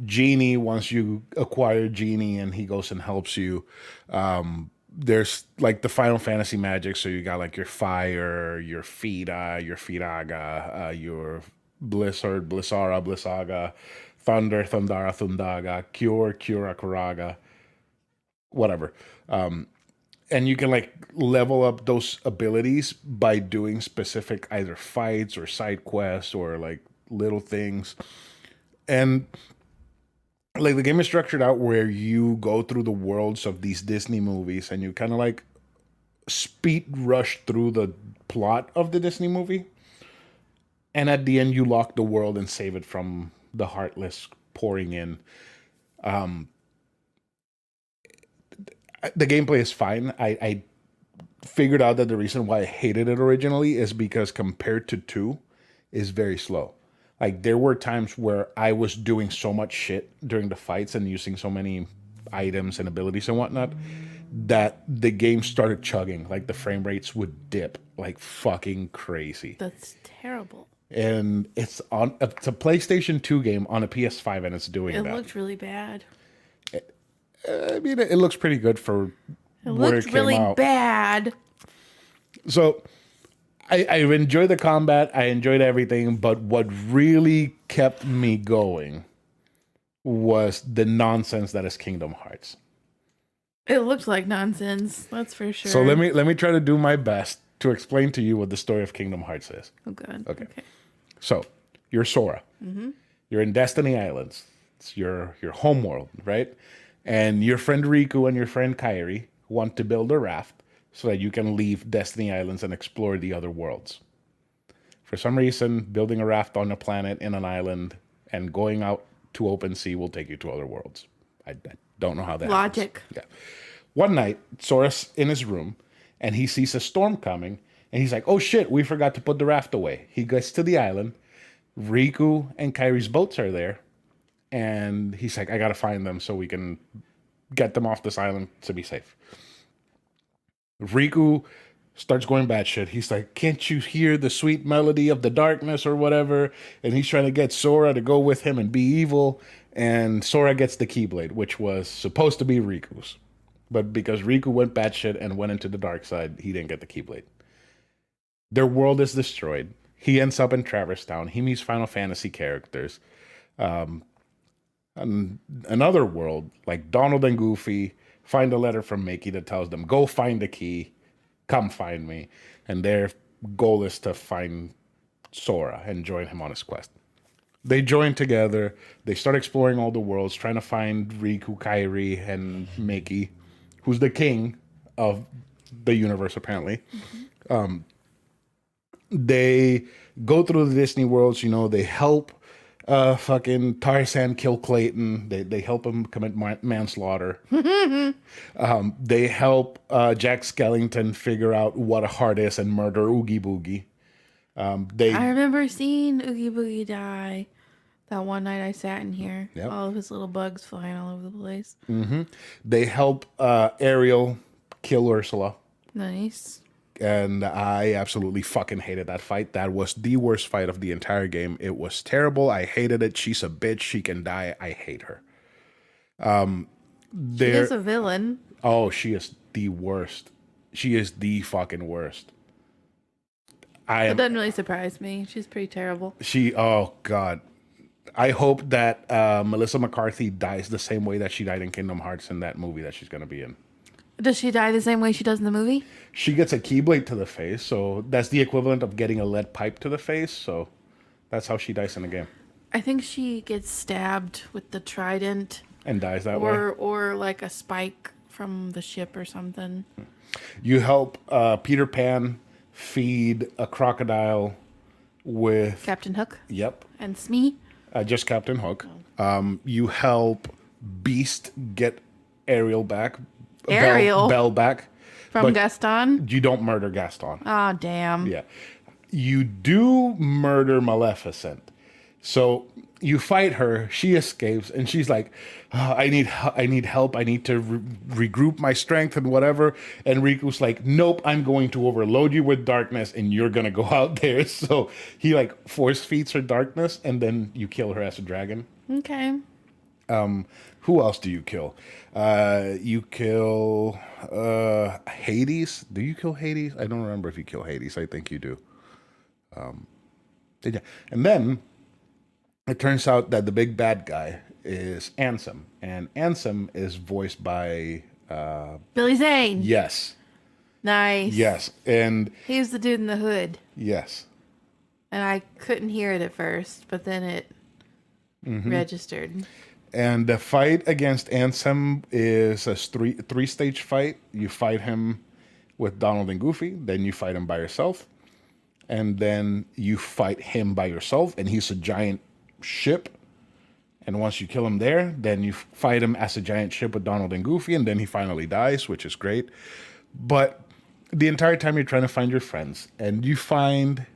Genie, once you acquire Genie and he goes and helps you. There's like the Final Fantasy magic, so you got like your fire, your Fida, your Firaga, your Blizzard, Blissaga, Thunder, Thundara, Thundaga, Cura, Kuraga, whatever. And you can like level up those abilities by doing specific either fights or side quests or like little things. And like the game is structured out where you go through the worlds of these Disney movies and you kind of like speed rush through the plot of the Disney movie. And at the end, you lock the world and save it from the Heartless pouring in. The gameplay is fine. I figured out that the reason why I hated it originally is because compared to 2, is very slow. Like there were times where I was doing so much shit during the fights and using so many items and abilities and whatnot that the game started chugging. Like the frame rates would dip like fucking crazy. That's terrible. And it's a PlayStation 2 game on a PS5 and it's doing that. It looked really bad. I mean, it looks pretty good for where it came really out. Bad. So I enjoyed the combat. I enjoyed everything. But what really kept me going was the nonsense that is Kingdom Hearts. It looked like nonsense. That's for sure. So let me try to do my best to explain to you what the story of Kingdom Hearts is. Oh, good. Okay. So you're Sora. Mm-hmm. You're in Destiny Islands. It's your home world, right? And your friend Riku and your friend Kairi want to build a raft so that you can leave Destiny Islands and explore the other worlds. For some reason, building a raft on a planet in an island and going out to open sea will take you to other worlds. I don't know how that Logic. happens. Yeah. One night, Sora's in his room and he sees a storm coming and he's like, oh shit, we forgot to put the raft away. He gets to the island. Riku and Kairi's boats are there. And he's like, I gotta find them so we can get them off this island to be safe. Riku starts going batshit. He's like, can't you hear the sweet melody of the darkness or whatever? And he's trying to get Sora to go with him and be evil. And Sora gets the Keyblade, which was supposed to be Riku's. But because Riku went batshit and went into the dark side, he didn't get the Keyblade. Their world is destroyed. He ends up in Traverse Town. He meets Final Fantasy characters. Another world, like Donald and Goofy, find a letter from Mickey that tells them, go find the key, come find me. And their goal is to find Sora and join him on his quest. They join together. They start exploring all the worlds, trying to find Riku, Kairi, and Mickey, who's the king of the universe, apparently. They go through the Disney worlds, they help fucking Tarzan kill Clayton. They help him commit manslaughter. They help Jack Skellington figure out what a heart is and murder Oogie Boogie. I remember seeing Oogie Boogie die that one night I sat in here. Yep. All of his little bugs flying all over the place. They help Ariel kill Ursula. Nice. And I absolutely fucking hated that fight. That was the worst fight of the entire game. It was terrible. I hated it. She's a bitch. She can die. I hate her. She is a villain. Oh, she is the worst. She is the fucking worst. It doesn't really surprise me. She's pretty terrible. Oh, God. I hope that Melissa McCarthy dies the same way that she died in Kingdom Hearts in that movie that she's going to be in. Does she die the same way she does in the movie? She gets a keyblade to the face, so that's the equivalent of getting a lead pipe to the face, so that's how she dies in the game. I think she gets stabbed with the trident. And dies that way? Or like a spike from the ship or something. You help Peter Pan feed a crocodile with... Captain Hook? Yep. And Smee? Just Captain Hook. You help Beast get Ariel back. Belle back. From Gaston? You don't murder Gaston. Oh, damn. Yeah. You do murder Maleficent. So you fight her, she escapes, and she's like, I need help. I need to regroup my strength and whatever. And Riku's like, nope, I'm going to overload you with darkness and you're going to go out there. So he like force feeds her darkness and then you kill her as a dragon. Okay. Who else do you kill? You kill Hades. Do you kill Hades? I don't remember if you kill Hades. I think you do. Yeah. And then it turns out that the big bad guy is Ansem. And Ansem is voiced by... Billy Zane. Yes. Nice. Yes. And... he was the dude in the hood. Yes. And I couldn't hear it at first, but then it registered. And the fight against Ansem is a three-stage fight. You fight him with Donald and Goofy, then you fight him by yourself, and then you fight him by yourself, and he's a giant ship. And once you kill him there, then you fight him as a giant ship with Donald and Goofy, and then he finally dies, which is great. But the entire time you're trying to find your friends, and you find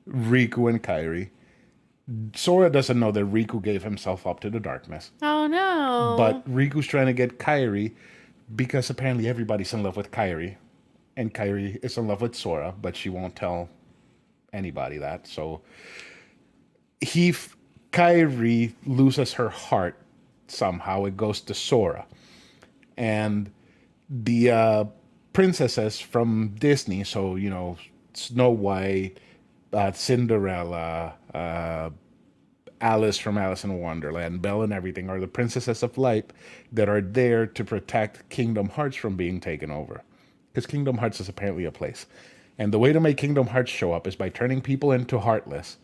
Riku and Kairi. Sora doesn't know that Riku gave himself up to the darkness. Oh, no. But Riku's trying to get Kairi because apparently everybody's in love with Kairi. And Kairi is in love with Sora, but she won't tell anybody that. So Kairi loses her heart somehow. It goes to Sora. And the princesses from Disney, so, Snow White, Cinderella, Alice from Alice in Wonderland, Belle and everything are the princesses of light that are there to protect Kingdom Hearts from being taken over. Because Kingdom Hearts is apparently a place. And the way to make Kingdom Hearts show up is by turning people into Heartless,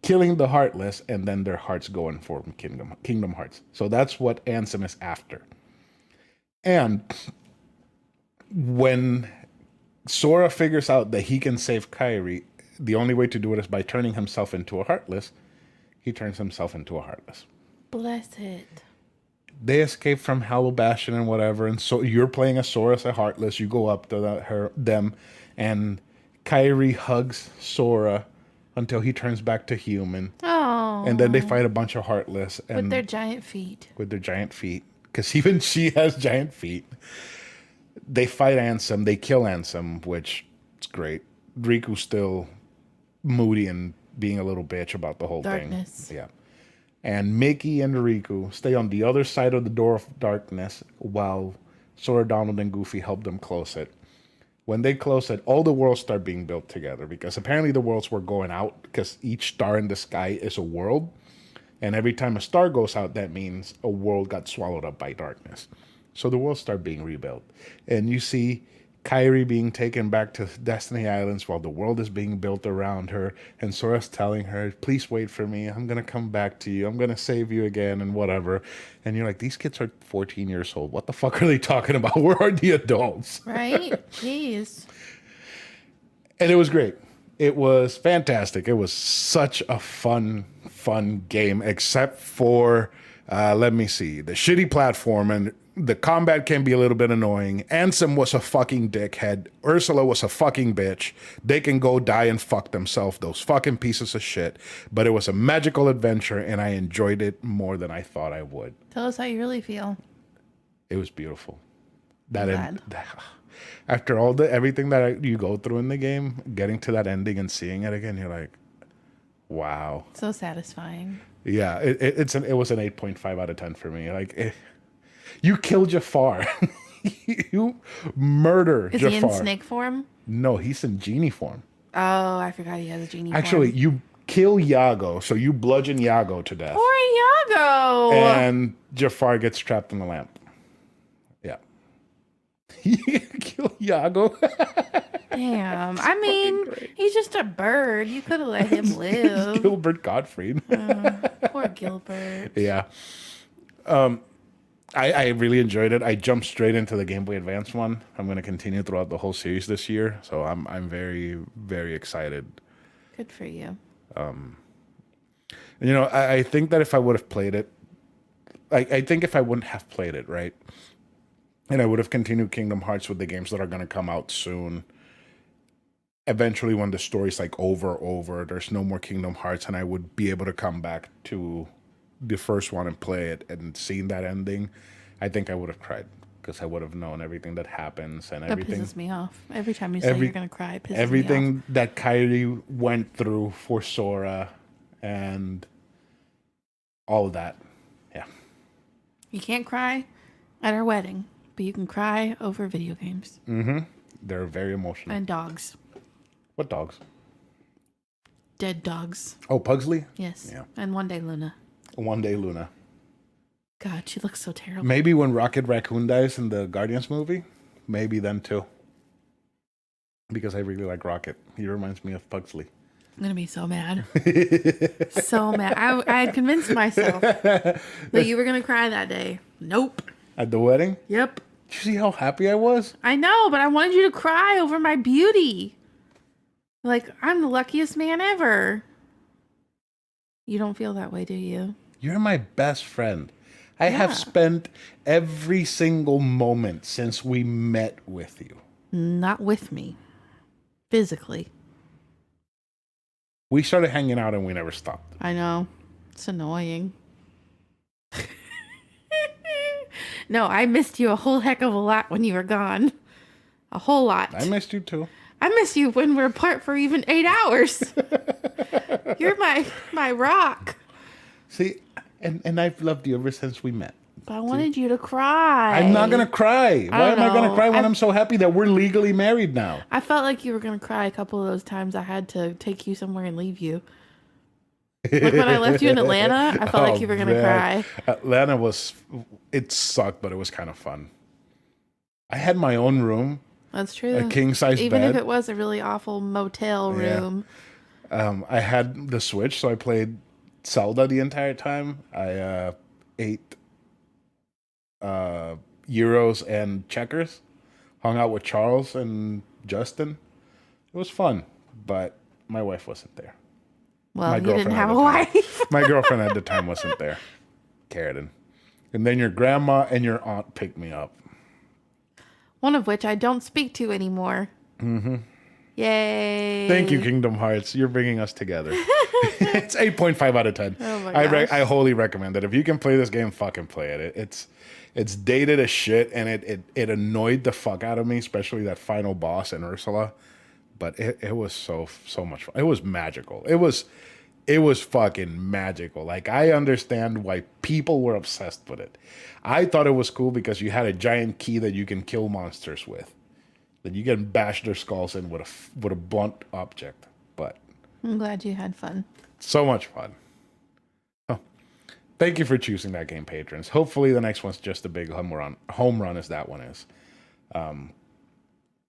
killing the Heartless, and then their hearts go and form Kingdom Hearts. So that's what Ansem is after. And when Sora figures out that he can save Kairi, the only way to do it is by turning himself into a Heartless. He turns himself into a Heartless. Bless it. They escape from Hollow Bastion and whatever, and so you're playing as Sora as a Heartless. You go up to them, and Kairi hugs Sora until he turns back to human. Oh. And then they fight a bunch of Heartless. And with their giant feet. Because even she has giant feet. They fight Ansem. They kill Ansem, which is great. Riku's still moody and being a little bitch about the whole Darkness. thing. Yeah. And Mickey and Riku stay on the other side of the door of darkness while Sora, Donald, and Goofy help them close it. When they close it, all the worlds start being built together because apparently the worlds were going out because each star in the sky is a world. And every time a star goes out, that means a world got swallowed up by darkness. So the worlds start being rebuilt. And you see Kairi being taken back to Destiny Islands while the world is being built around her. And Sora's telling her, please wait for me. I'm going to come back to you. I'm going to save you again and whatever. And you're like, these kids are 14 years old. What the fuck are they talking about? Where are the adults? Right? Jeez. And it was great. It was fantastic. It was such a fun game, except for, let me see, the shitty platform and the combat can be a little bit annoying. Ansem was a fucking dickhead. Ursula was a fucking bitch. They can go die and fuck themselves, those fucking pieces of shit. But it was a magical adventure, and I enjoyed it more than I thought I would. Tell us how you really feel. It was beautiful. After everything that you go through in the game, getting to that ending and seeing it again, you're like, wow. So satisfying. Yeah, it was an 8.5 out of 10 for me. Like, you kill Jafar. You murder Jafar. Is he in snake form? No, he's in genie form. Oh, I forgot he has a genie Actually, form. you kill Yago, so you bludgeon Yago to death. Poor Yago. And Jafar gets trapped in the lamp. Yeah. You kill Yago. Damn. I mean, he's just a bird. You could have let him live. Gilbert Gottfried. Poor Gilbert. Yeah. I really enjoyed it. I jumped straight into the Game Boy Advance one. I'm going to continue throughout the whole series this year, so I'm very, very excited. Good for you. And, you know, I think that if I would have played it, I think if I wouldn't have played it, right, and I would have continued Kingdom Hearts with the games that are going to come out soon, eventually when the story's like over, there's no more Kingdom Hearts, and I would be able to come back to the first one and play it and seeing that ending, I think I would have cried because I would have known everything that happens and everything. That pisses me off. Every time you say you're going to cry, it pisses me off. Everything that Kairi went through for Sora and all of that. Yeah. You can't cry at our wedding, but you can cry over video games. Mm-hmm. They're very emotional. And dogs. What dogs? Dead dogs. Oh, Pugsley? Yes. Yeah. And One Day Luna. One Day Luna. God, she looks so terrible. Maybe when Rocket Raccoon dies in the Guardians movie, maybe then too. Because I really like Rocket. He reminds me of Pugsley. I'm going to be so mad. So mad. I had convinced myself that you were going to cry that day. Nope. At the wedding? Yep. Did you see how happy I was? I know, but I wanted you to cry over my beauty. Like, I'm the luckiest man ever. You don't feel that way, do you? You're my best friend. I have spent every single moment since we met with you. Not with me. Physically. We started hanging out and we never stopped. I know. It's annoying. No, I missed you a whole heck of a lot when you were gone. A whole lot. I missed you too. I miss you when we're apart for even 8 hours. You're my rock. See, and I've loved you ever since we met. But I wanted you to cry. I'm not going to cry. Why am I going to cry when I'm so happy that we're legally married now? I felt like you were going to cry a couple of those times I had to take you somewhere and leave you. Like when I left you in Atlanta, I felt like you were going to cry. Atlanta it sucked, but it was kind of fun. I had my own room. That's true. A king-size bed. Even if it was a really awful motel room. Yeah. I had the Switch, so I played Zelda the entire time. I ate Euros and checkers. Hung out with Charles and Justin. It was fun, but my wife wasn't there. Well, you didn't have a wife. My girlfriend at the time wasn't there. Karradyne. And then your grandma and your aunt picked me up. One of which I don't speak to anymore. Mm-hmm. Yay. Thank you, Kingdom Hearts. You're bringing us together. It's 8.5 out of 10. Oh my gosh. I wholly recommend it. If you can play this game, fucking play it. It's dated as shit, and it annoyed the fuck out of me, especially that final boss in Ursula. But it was so much fun. It was magical. It was fucking magical. Like, I understand why people were obsessed with it. I thought it was cool because you had a giant key that you can kill monsters with. then you can bash their skulls in with a blunt object. But I'm glad you had fun. so much fun. Oh, thank you for choosing that game, patrons. Hopefully the next one's just a big home run as that one is.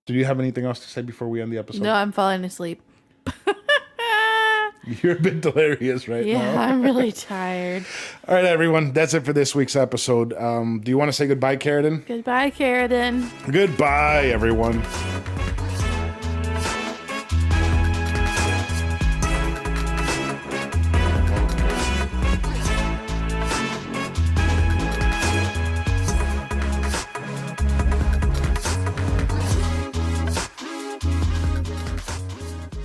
Do you have anything else to say before we end the episode? No, I'm falling asleep. You're a bit delirious right now. Yeah, I'm really tired. All right, everyone. That's it for this week's episode. Do you want to say goodbye, Karradyne? Goodbye, Karradyne. Goodbye, everyone.